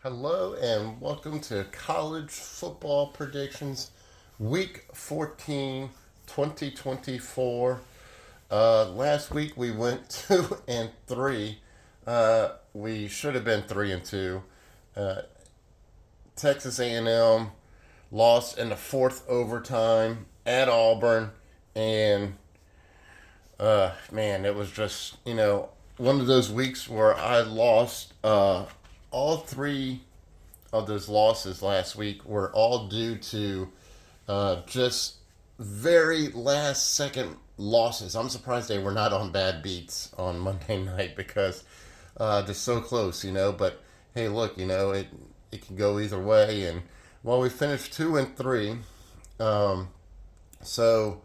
Hello and welcome to College Football Predictions Week 14, 2024. Last week we went 2-3. We should have been 3-2. Uh, Texas A&M lost in the fourth overtime at Auburn, and man, it was just one of those weeks where I lost all three of those losses last week were all due to just very last second losses. I'm surprised they were not on bad beats on Monday night because they're so close, But hey, look, it can go either way. And well, we finished 2-3, um, so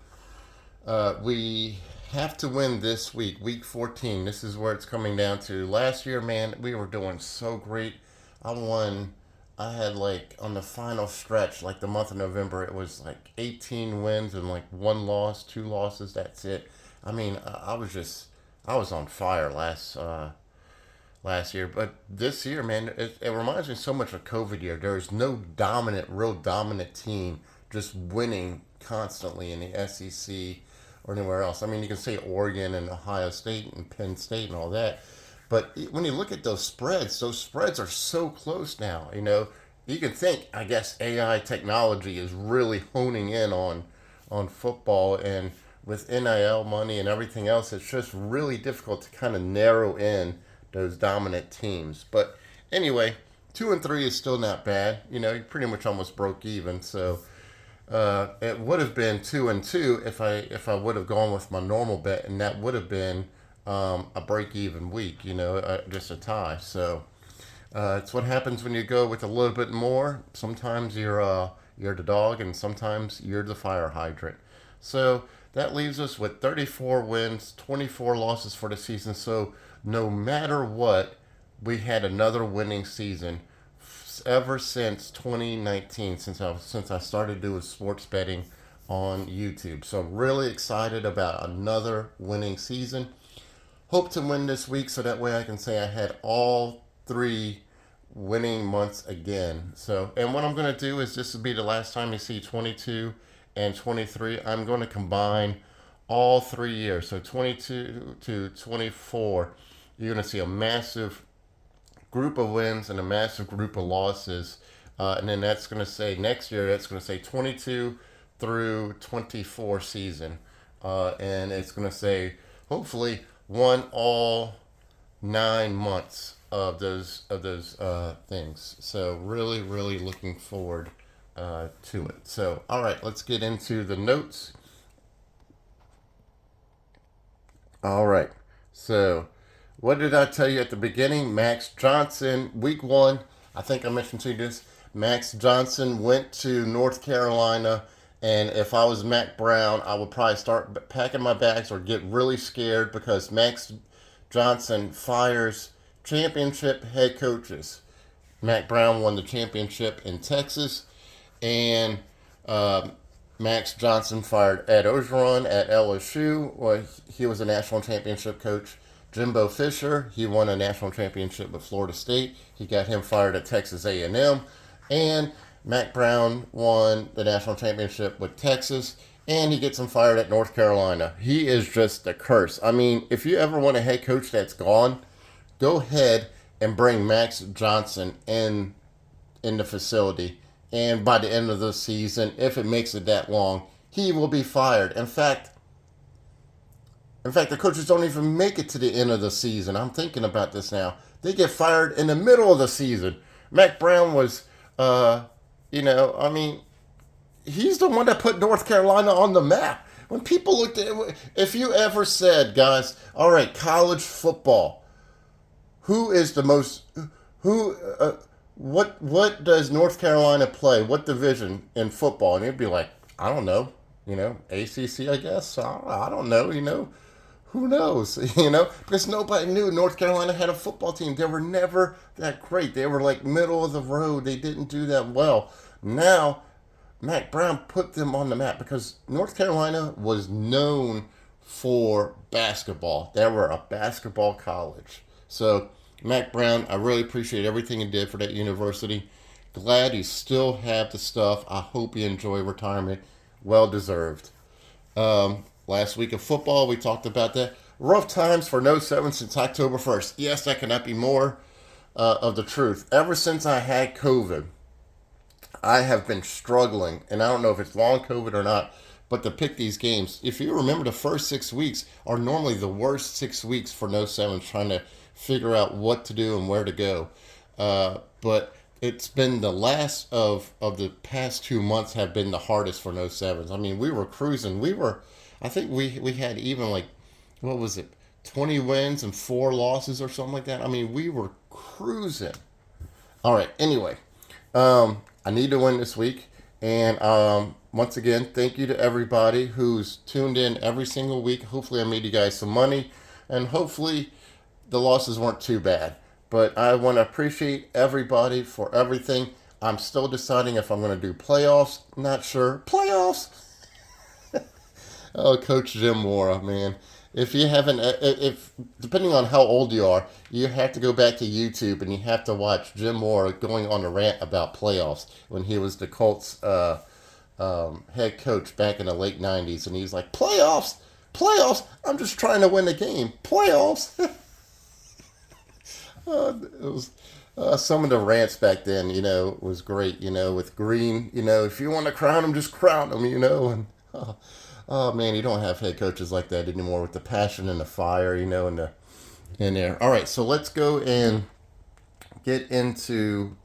we have to win this week, week 14. This is where it's coming down to. Last year, man, we were doing so great. I won. I had like on the final stretch, like the month of November, it was like 18 wins and like one loss, two losses. That's it. I mean, I was on fire last year, but this year, man, it reminds me so much of COVID year. There is no dominant, real dominant team just winning constantly in the SEC or anywhere else. I mean, you can say Oregon and Ohio State and Penn State and all that, but when you look at those spreads are so close now. You can think, I guess, AI technology is really honing in on football, and with NIL money and everything else, it's just really difficult to kind of narrow in those dominant teams. But anyway, 2-3 is still not bad. You pretty much almost broke even. So it would have been 2-2 if I would have gone with my normal bet, and that would have been a break even week. Just a tie. So it's what happens when you go with a little bit more. Sometimes you're the dog, and sometimes you're the fire hydrant. So that leaves us with 34 wins, 24 losses for the season. So no matter what, we had another winning season ever since 2019, since I started doing sports betting on YouTube. So I'm really excited about another winning season. Hope to win this week so that way I can say I had all three winning months again. So, and what I'm going to do is this will be the last time you see 22 and 23. I'm going to combine all 3 years. So 22 to 24, you're going to see a massive group of wins and a massive group of losses. And then that's going to say next year, that's going to say 22 through 24 season. And it's going to say, hopefully, won all 9 months of those things. So really, really looking forward to it. So all right, let's get into the notes. All right. So what did I tell you at the beginning? Max Johnson, week one. I think I mentioned to you this. Max Johnson went to North Carolina, and if I was Mac Brown, I would probably start packing my bags or get really scared because Max Johnson fires championship head coaches. Mac Brown won the championship in Texas, and uh, Max Johnson fired Ed Ogeron at LSU. Well, he was a national championship coach. Jimbo Fisher, he won a national championship with Florida State. He got him fired at Texas A&M, and Mac Brown won the national championship with Texas, and he gets him fired at North Carolina. He is just a curse. I mean, if you ever want a head coach that's gone, go ahead and bring Max Johnson in the facility. And by the end of the season, if it makes it that long, he will be fired. In fact, the coaches don't even make it to the end of the season. I'm thinking about this now. They get fired in the middle of the season. Mac Brown was, I mean, he's the one that put North Carolina on the map. When people looked at it, if you ever said, guys, all right, college football, who is the most, who, what does North Carolina play? What division in football? And you'd be like, I don't know, ACC, I guess. I don't know, who knows, because nobody knew North Carolina had a football team. They were never that great. They were like middle of the road. They didn't do that well. Now, Mac Brown put them on the map because North Carolina was known for basketball. They were a basketball college. So Mac Brown, I really appreciate everything he did for that university. Glad you still have the stuff. I hope you enjoy retirement. Well deserved. Last week of football, we talked about that. Rough times for No 7 since October 1st. Yes, that cannot be more of the truth. Ever since I had COVID, I have been struggling, and I don't know if it's long COVID or not, but to pick these games. If you remember, the first 6 weeks are normally the worst 6 weeks for No 7 trying to figure out what to do and where to go. But it's been the last of the past 2 months have been the hardest for No 7s. I mean, we were cruising. I think we had even like, what was it, 20 wins and 4 losses or something like that. I mean, we were cruising. All right, anyway, I need to win this week. And once again, thank you to everybody who's tuned in every single week. Hopefully, I made you guys some money. And hopefully, the losses weren't too bad. But I want to appreciate everybody for everything. I'm still deciding if I'm going to do playoffs. Not sure. Playoffs? Oh, Coach Jim Mora, man. If you haven't, if depending on how old you are, you have to go back to YouTube and you have to watch Jim Mora going on a rant about playoffs when he was the Colts head coach back in the late '90s, and he's like, "Playoffs, playoffs. I'm just trying to win the game. Playoffs." It was some of the rants back then, was great. With Green, if you want to crown him, just crown him. And oh man, you don't have head coaches like that anymore with the passion and the fire, in there. All right, so let's go and get into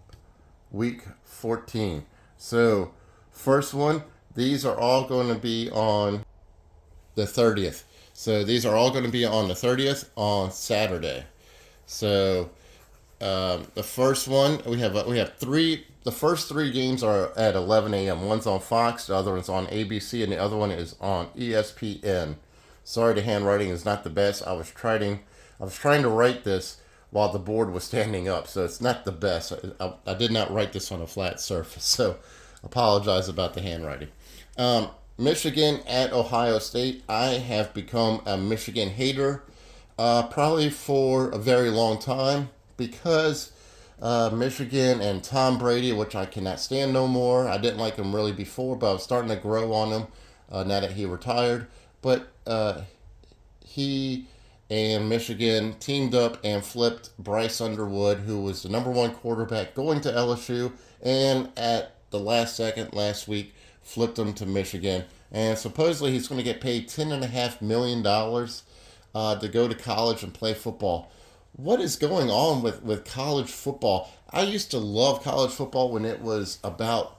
week 14. So first one, these are all going to be on the 30th. So these are all going to be on the 30th on Saturday. So the first one we have three. The first 3 games are at 11 a.m. One's on Fox, the other one's on ABC, and the other one is on ESPN. Sorry, the handwriting is not the best. I was trying to write this while the board was standing up, so it's not the best. I did not write this on a flat surface, so apologize about the handwriting. Michigan at Ohio State. I have become a Michigan hater, probably for a very long time, because Michigan and Tom Brady, which I cannot stand no more. I didn't like him really before, but I was starting to grow on him now that he retired. But he and Michigan teamed up and flipped Bryce Underwood, who was the number 1 quarterback going to LSU, and at the last second last week flipped him to Michigan. And supposedly he's going to get paid $10.5 million to go to college and play football. What is going on with college football? I used to love college football when it was about,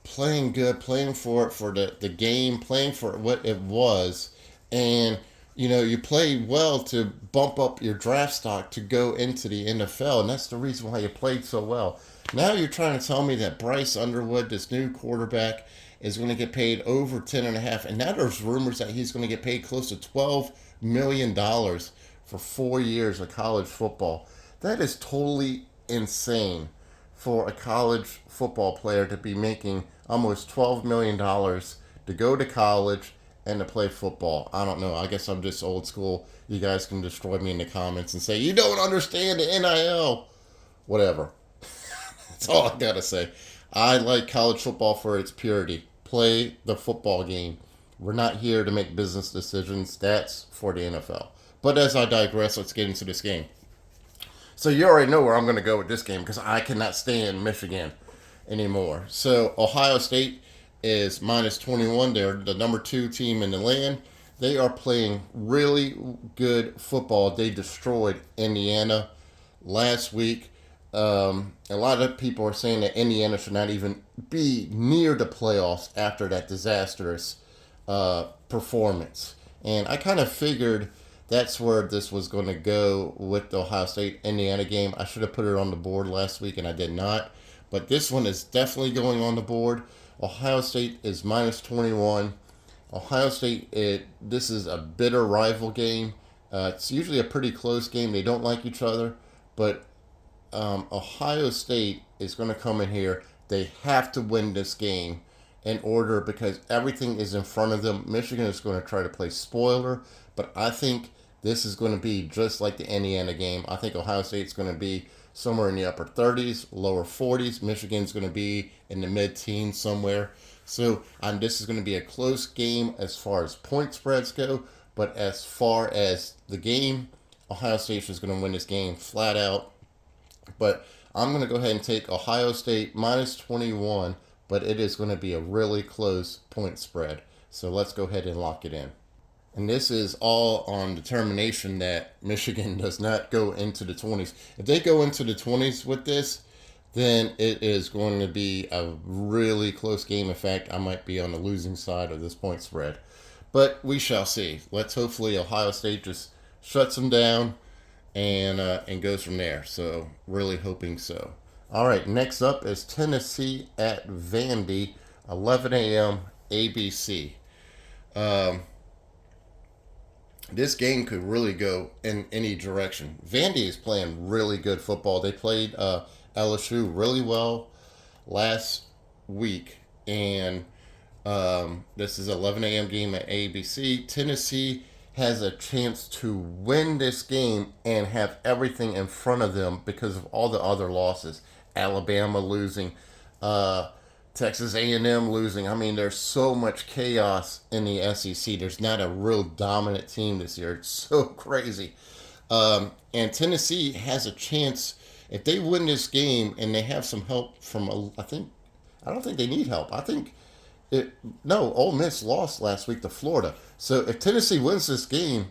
playing good, playing for the game, playing for what it was. And, you play well to bump up your draft stock to go into the NFL. And that's the reason why you played so well. Now you're trying to tell me that Bryce Underwood, this new quarterback, is going to get paid over 10.5. And now there's rumors that he's going to get paid close to $12 million for 4 years of college football. That is totally insane for a college football player to be making almost $12 million to go to college and to play football. I don't know. I guess I'm just old school. You guys can destroy me in the comments and say, you don't understand the NIL. Whatever. That's all I gotta say. I like college football for its purity. Play the football game. We're not here to make business decisions. That's for the NFL. But as I digress, let's get into this game. So you already know where I'm going to go with this game because I cannot stand Michigan anymore. So Ohio State is minus 21. They're the number 2 team in the land. They are playing really good football. They destroyed Indiana last week. A lot of people are saying that Indiana should not even be near the playoffs after that disastrous performance. And I kind of figured that's where this was going to go with the Ohio State-Indiana game. I should have put it on the board last week, and I did not. But this one is definitely going on the board. Ohio State is minus 21. Ohio State, this is a bitter rival game. It's usually a pretty close game. They don't like each other. But Ohio State is going to come in here. They have to win this game in order because everything is in front of them. Michigan is going to try to play spoiler. But I think this is going to be just like the Indiana game. I think Ohio State's going to be somewhere in the upper 30s, lower 40s. Michigan's going to be in the mid-teens somewhere. So this is going to be a close game as far as point spreads go. But as far as the game, Ohio State is going to win this game flat out. But I'm going to go ahead and take Ohio State minus 21, but it is going to be a really close point spread. So let's go ahead and lock it in. And this is all on determination that Michigan does not go into the 20s. If they go into the 20s with this, then it is going to be a really close game. In fact, I might be on the losing side of this point spread. But we shall see. Let's hopefully Ohio State just shuts them down and goes from there. So really hoping so. All right, next up is Tennessee at Vandy, 11 a.m. ABC. This game could really go in any direction. Vandy is playing really good football. They played LSU really well last week, and this is 11 a.m. game at ABC. Tennessee has a chance to win this game and have everything in front of them because of all the other losses. Alabama losing, Texas A&M losing. I mean, there's so much chaos in the SEC. There's not a real dominant team this year. It's so crazy. And Tennessee has a chance if they win this game and they have some help from. I don't think they need help. Ole Miss lost last week to Florida. So if Tennessee wins this game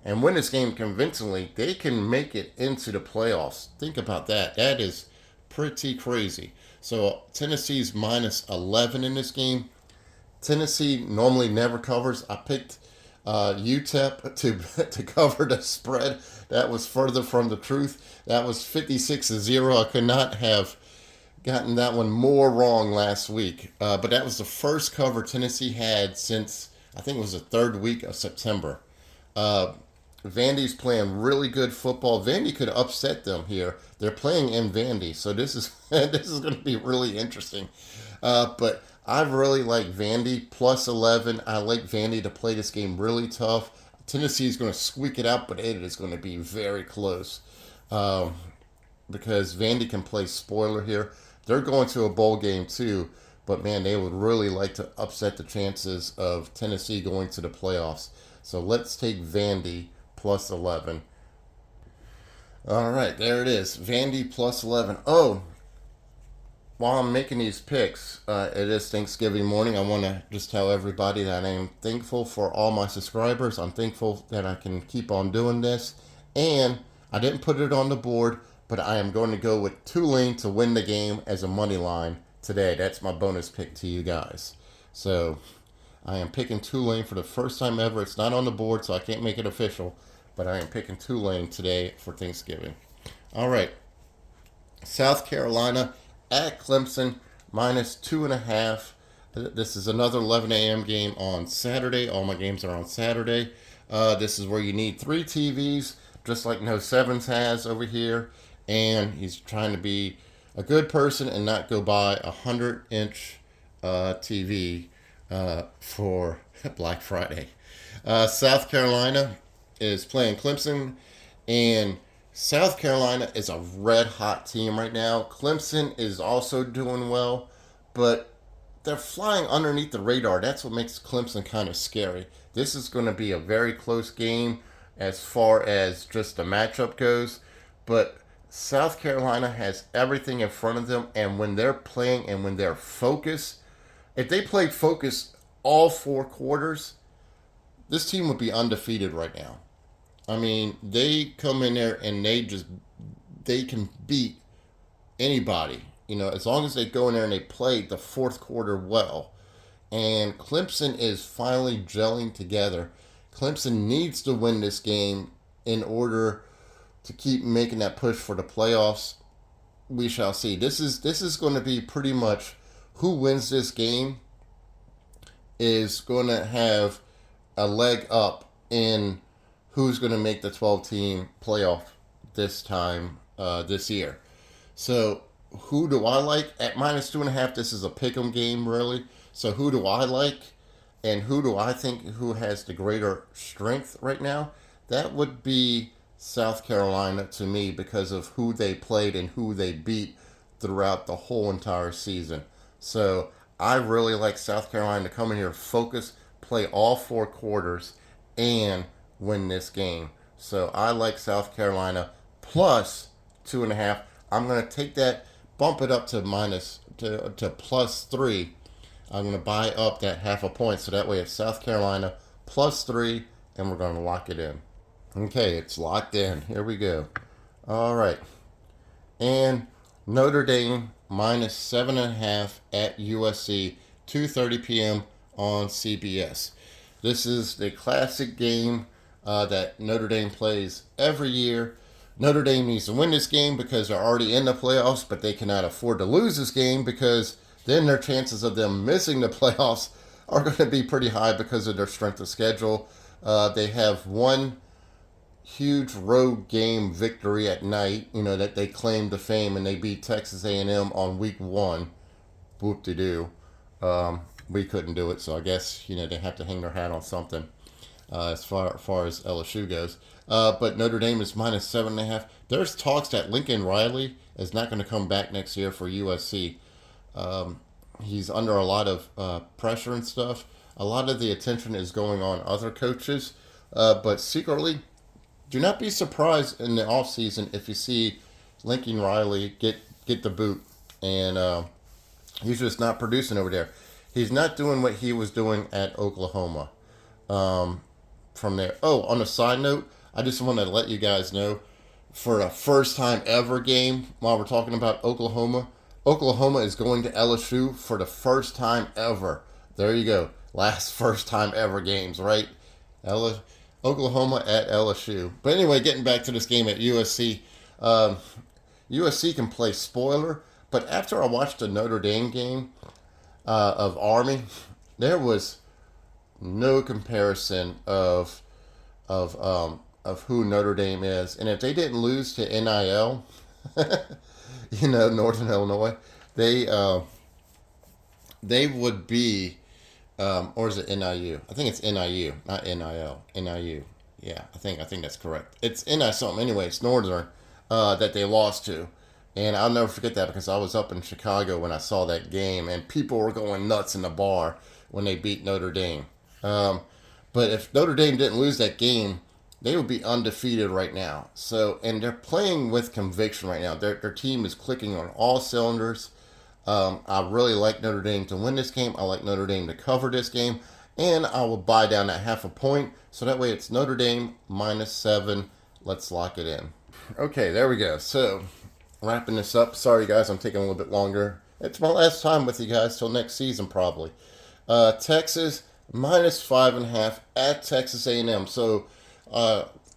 and win this game convincingly, they can make it into the playoffs. Think about that. That is pretty crazy. So Tennessee's minus 11 in this game. Tennessee normally never covers. I picked UTEP to cover the spread. That was further from the truth. That was 56-0. I could not have gotten that one more wrong last week. But that was the first cover Tennessee had since, I think it was the third week of September. Vandy's playing really good football. Vandy could upset them here. They're playing in Vandy, so this is this is going to be really interesting. But I really like Vandy plus 11. I like Vandy to play this game really tough. Tennessee is going to squeak it out, but it is going to be very close because Vandy can play spoiler here. They're going to a bowl game too, but man, they would really like to upset the chances of Tennessee going to the playoffs. So let's take Vandy plus 11. All right, there it is. Vandy plus 11. Oh, while I'm making these picks, it is Thanksgiving morning. I want to just tell everybody that I am thankful for all my subscribers. I'm thankful that I can keep on doing this. And I didn't put it on the board, but I am going to go with Tulane to win the game as a money line today. That's my bonus pick to you guys. So I am picking Tulane for the first time ever. It's not on the board, so I can't make it official, but I am picking Tulane today for Thanksgiving. All right. South Carolina at Clemson, minus 2.5. This is another 11 a.m. game on Saturday. All my games are on Saturday. This is where you need 3 TVs, just like No Sevens has over here. And he's trying to be a good person and not go buy a 100-inch TV for Black Friday. South Carolina is playing Clemson, and South Carolina is a red-hot team right now. Clemson is also doing well, but they're flying underneath the radar. That's what makes Clemson kind of scary. This is going to be a very close game as far as just the matchup goes, but South Carolina has everything in front of them, and when they're playing and when they're focused, if they played focus all 4 quarters, this team would be undefeated right now. I mean, they come in there and they can beat anybody, as long as they go in there and they play the 4th quarter well. And Clemson is finally gelling together. Clemson needs to win this game in order to keep making that push for the playoffs. We shall see. This is going to be pretty much who wins this game is going to have a leg up in who's going to make the 12-team playoff this time this year. So who do I like? At minus 2.5, this is a pick'em game, really. So who do I like? And who do I think who has the greater strength right now? that would be South Carolina to me because of who they played and who they beat throughout the whole entire season. So I really like South Carolina to come in here, focus, play all 4 quarters, and win this game. So I like South Carolina plus 2.5. I'm going to take that, bump it up to +3. I'm going to buy up that half a point. So that way it's South Carolina +3, and we're going to lock it in. Okay, it's locked in. Here we go. All right. And Notre Dame -7.5 at USC, 2:30 p.m. on CBS. This is the classic game that Notre Dame plays every year. Notre Dame needs to win this game because they're already in the playoffs, but they cannot afford to lose this game because then their chances of them missing the playoffs are going to be pretty high because of their strength of schedule. They have one huge road game victory at night, that they claim to fame, and they beat Texas A&M on week 1. Whoop-de-doo. We couldn't do it, so I guess, they have to hang their hat on something as far as LSU goes. But Notre Dame is -7.5. There's talks that Lincoln Riley is not going to come back next year for USC. He's under a lot of pressure and stuff. A lot of the attention is going on other coaches, but secretly, do not be surprised in the offseason if you see Lincoln Riley get the boot, and he's just not producing over there. He's not doing what he was doing at Oklahoma. From there. Oh, on a side note, I just want to let you guys know, for a first time ever game, while we're talking about Oklahoma, Oklahoma is going to LSU for the first time ever. There you go. Last first time ever games, right? Oklahoma at LSU. But anyway, getting back to this game at USC. USC can play spoiler, but after I watched the Notre Dame game of Army, there was no comparison of who Notre Dame is. And if they didn't lose to NIL, Northern Illinois, they would be, or is it NIU? I think it's NIU, not NIL. NIU. Yeah, I think that's correct. It's NI something. Anyway, it's Northern that they lost to. And I'll never forget that because I was up in Chicago when I saw that game, and people were going nuts in the bar when they beat Notre Dame. But if Notre Dame didn't lose that game, they would be undefeated right now. So, and they're playing with conviction right now. Their team is clicking on all cylinders. I really like Notre Dame to win this game. I like Notre Dame to cover this game. And I will buy down that half a point. So that way it's Notre Dame -7. Let's lock it in. Okay, there we go. So, wrapping this up. Sorry, guys, I'm taking a little bit longer. It's my last time with you guys till next season, probably. Texas -5.5 at Texas A&M. So,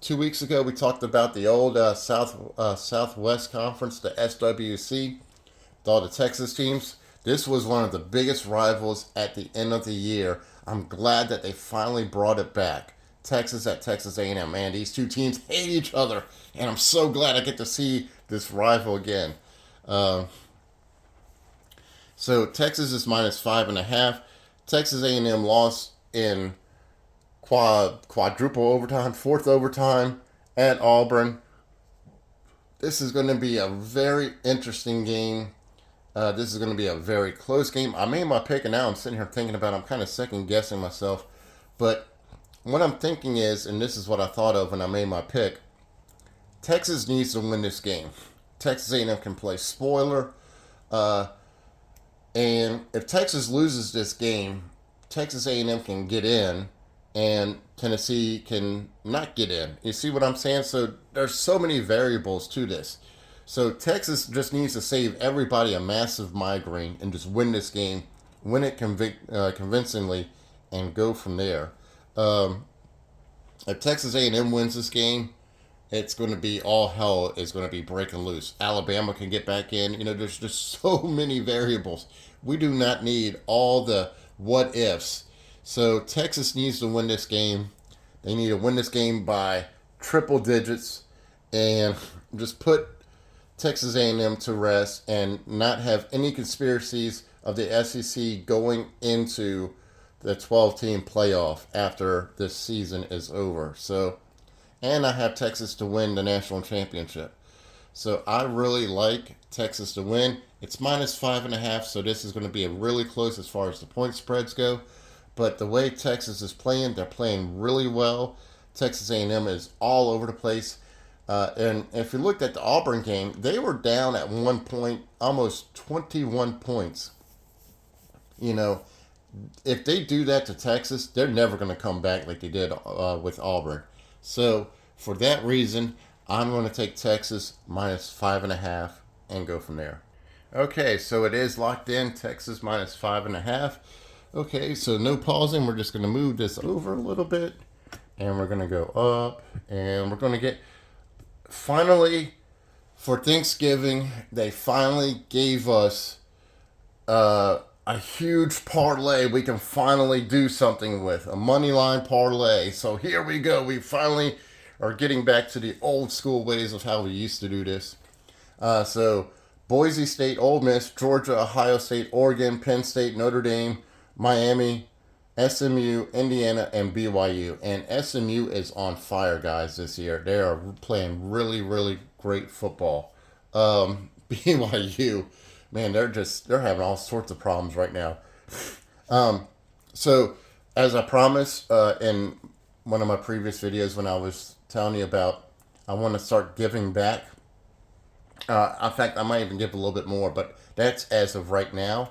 2 weeks ago we talked about the old Southwest Conference, the SWC, with all the Texas teams. This was one of the biggest rivals at the end of the year. I'm glad that they finally brought it back. Texas at Texas A&M. Man, these two teams hate each other, and I'm so glad I get to see this rival again. So Texas is -5.5. Texas A&M lost in quadruple overtime, fourth overtime at Auburn. This is going to be a very interesting game. This is going to be a very close game. I made my pick, and now I'm sitting here thinking about it. I'm kind of second guessing myself. But what I'm thinking is, and this is what I thought of when I made my pick, Texas needs to win this game. Texas A&M can play spoiler. And if Texas loses this game, Texas A&M can get in, and Tennessee can not get in. You see what I'm saying? So there's so many variables to this. So Texas just needs to save everybody a massive migraine and just win this game, win it convincingly, and go from there. If Texas A&M wins this game, it's going to be all hell is going to be breaking loose. Alabama can get back in. There's just so many variables. We do not need all the what ifs. So Texas needs to win this game. They need to win this game by triple digits and just put Texas A&M to rest and not have any conspiracies of the SEC going into the 12-team playoff after this season is over. So, and I have Texas to win the national championship. So I really like Texas to win. It's -5.5, so this is going to be a really close as far as the point spreads go. But the way Texas is playing, they're playing really well. Texas A&M is all over the place. And if you looked at the Auburn game, they were down at one point, almost 21 points. You know, if they do that to Texas, they're never going to come back like they did with Auburn. So for that reason, I'm going to take Texas -5.5 and go from there. Okay, so it is locked in. Texas -5.5. Okay, so no pausing. We're just going to move this over a little bit, and we're going to go up, and we're going to get finally for Thanksgiving. They finally gave us a huge parlay we can finally do something with, a money line parlay. So here we go. We finally are getting back to the old school ways of how we used to do this. So Boise State, Ole Miss, Georgia, Ohio State, Oregon, Penn State, Notre Dame, Miami, SMU, Indiana, and BYU. And SMU is on fire, guys, this year. They are playing really, really great football. BYU, man, they're having all sorts of problems right now. So as I promised in one of my previous videos when I was telling you about, I want to start giving back. In fact, I might even give a little bit more, but that's as of right now.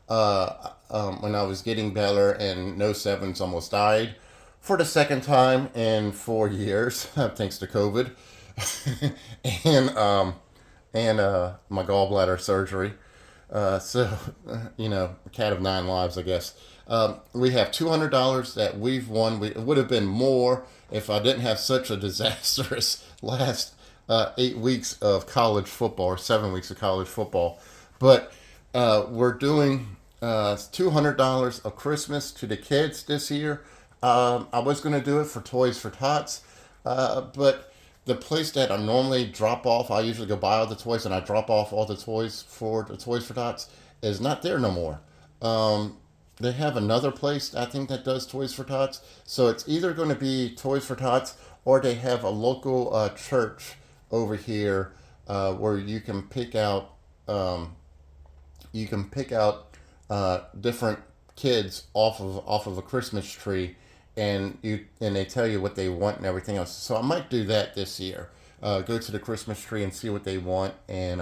When I was getting better and No Sevens almost died for the second time in 4 years, thanks to COVID, and my gallbladder surgery. So, a cat of nine lives, I guess. We have $200 that we've won. It would have been more if I didn't have such a disastrous last 8 weeks of college football, or 7 weeks of college football. But we're doing $200 of Christmas to the kids this year. I was going to do it for Toys for Tots, but the place that I normally drop off, I usually go buy all the toys and I drop off all the toys for the Toys for Tots, is not there no more. They have another place, I think, that does Toys for Tots. So it's either going to be Toys for Tots, or they have a local church over here where you can pick out different kids off of a Christmas tree, and they tell you what they want and everything else. So I might do that this year. Go to the Christmas tree and see what they want, and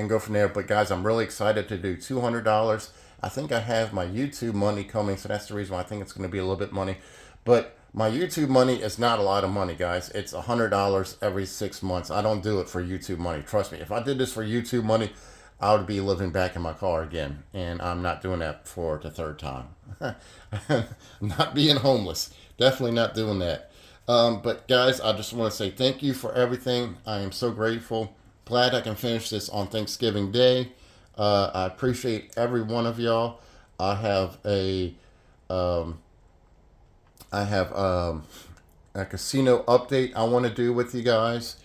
go from there. But guys, I'm really excited to do $200. I think I have my YouTube money coming, so that's the reason why I think it's going to be a little bit money. But my YouTube money is not a lot of money, guys. It's $100 every 6 months. I don't do it for YouTube money. Trust me. If I did this for YouTube money, I would be living back in my car again, and I'm not doing that for the third time. Not being homeless. Definitely not doing that. But guys, I just want to say thank you for everything. I am so grateful. Glad I can finish this on Thanksgiving Day. I appreciate every one of y'all. I have a casino update I want to do with you guys,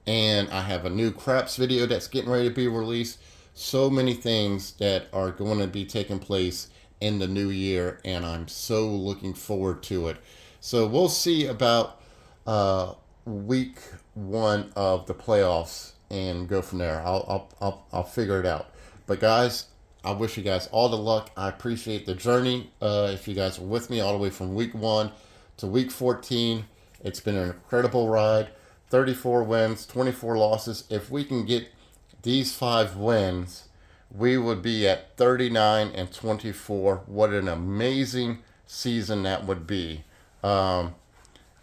and I have a new craps video that's getting ready to be released. So many things that are going to be taking place in the new year, and I'm so looking forward to it. So we'll see about week 1 of the playoffs and go from there. I'll figure it out. But guys, I wish you guys all the luck. I appreciate the journey. If you guys are with me all the way from week 1 to week 14, it's been an incredible ride. 34 wins, 24 losses. If we can get these 5 wins, we would be at 39-24. What an amazing season that would be. And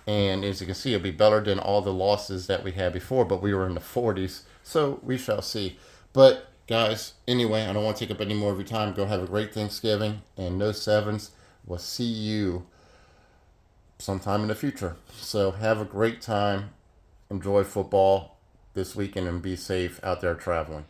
as you can see, it'll be better than all the losses that we had before, but we were in the 40s. So we shall see. But guys, anyway, I don't want to take up any more of your time. Go have a great Thanksgiving, and No Sevens. We'll see you sometime in the future. So have a great time. Enjoy football this weekend and be safe out there traveling.